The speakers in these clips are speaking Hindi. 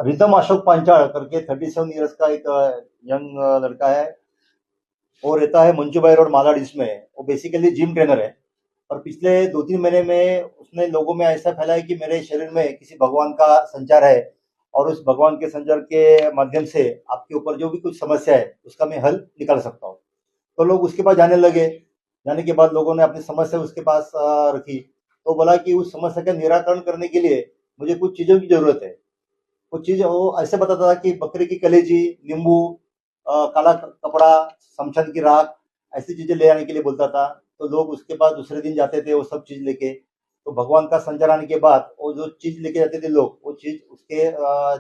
रिदम अशोक पांचाल करके 37 इयर्स का एक यंग लड़का है। वो रहता है मंचूबाई रोड मालाड में। वो बेसिकली जिम ट्रेनर है और पिछले 2-3 महीने में उसने लोगों में ऐसा फैलाया कि मेरे शरीर में किसी भगवान का संचार है और उस भगवान के संचार के माध्यम से आपके ऊपर जो भी कुछ समस्या है उसका मैं हल निकाल सकता हूँ। तो लोग उसके पास जाने लगे। जाने के बाद लोगों ने अपनी समस्या उसके पास रखी। तो बोला कि उस समस्या का निराकरण करने के लिए मुझे कुछ चीज़ों की ज़रूरत है। वो चीज़ वो ऐसे बताता था कि बकरी की कलेजी, नींबू, काला कपड़ा, समछन की राख, ऐसी चीज़ें ले आने के लिए बोलता था। तो लोग उसके पास दूसरे दिन जाते थे वो सब चीज़ लेके। तो भगवान का संचार आने के बाद वो जो चीज़ लेके जाते थे लोग, वो चीज़ उसके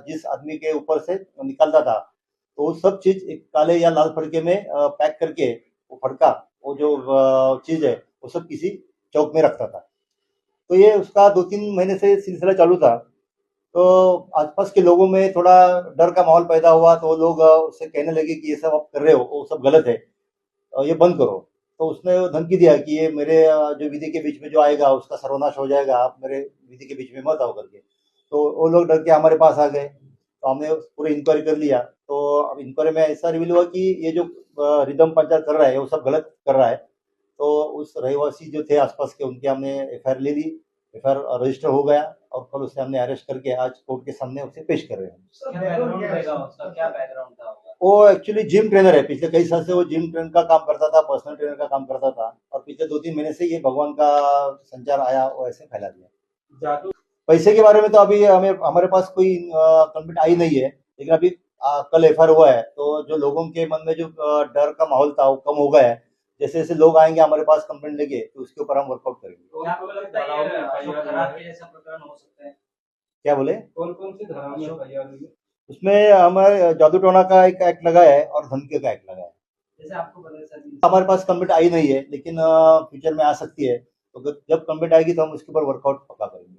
जिस आदमी के ऊपर से निकलता था, तो वो सब चीज़ एक काले या लाल फड़के में पैक करके वो फड़का, वो जो चीज़ है, वो सब किसी चौक में रखता था। तो ये उसका 2-3 महीने से सिलसिला चालू था। तो आसपास के लोगों में थोड़ा डर का माहौल पैदा हुआ, तो लोग उससे कहने लगे कि ये सब आप कर रहे हो वो सब गलत है, ये बंद करो। तो उसने धमकी दिया कि ये मेरे जो विधि के बीच में जो आएगा उसका सर्वनाश हो जाएगा, आप मेरे विधि के बीच में मत आओ करके। तो वो लोग डर के हमारे पास आ गए। तो हमने पूरी इंक्वायरी कर लिया। तो अब इंक्वायरी में ऐसा रिवील हुआ कि ये जो रिदम पंचायत कर रहा है वो सब गलत कर रहा है। तो उस रहवासी जो थे आसपास के उनके हमने एफआईआर ले ली। एफआईआर रजिस्टर हो गया और कल उसे हमने अरेस्ट करके आज कोर्ट के सामने उसे पेश कर रहे हैं। क्या बैकग्राउंड रहेगा उसका, क्या बैकग्राउंड था उसका? वो एक्चुअली जिम ट्रेनर है। पिछले कई साल से वो जिम ट्रेनर का काम करता था, पर्सनल ट्रेनर का काम करता था और पिछले 2-3 महीने से ये भगवान का संचार आया वो ऐसे फैला दिया। जादू पैसे के बारे में तो अभी हमें हमारे पास कोई कंप्लेंट आई नहीं है, लेकिन अभी कल एफआईआर हुआ है तो जो लोगों के मन में जो डर का माहौल था वो कम हो गया है। जैसे जैसे लोग आएंगे हमारे पास कंप्लेंट लेके तो उसके ऊपर हम वर्कआउट करेंगे। तो आपको लगता है ये अशोक खराब के जैसा प्रकरण हो सकता है? क्या बोले? कौन कौन सी धारा में एफआईआर हुई है? उसमें हमारे जादू टोना का एक एक्ट लगा है और धमकी का एक्ट लगा है। जैसे आपको पता है सर, हमारे पास कंप्लेंट आई नहीं है, लेकिन फ्यूचर में आ सकती है। तो जब कंप्लेंट आएगी तो हम उसके ऊपर वर्कआउट पक्का करेंगे।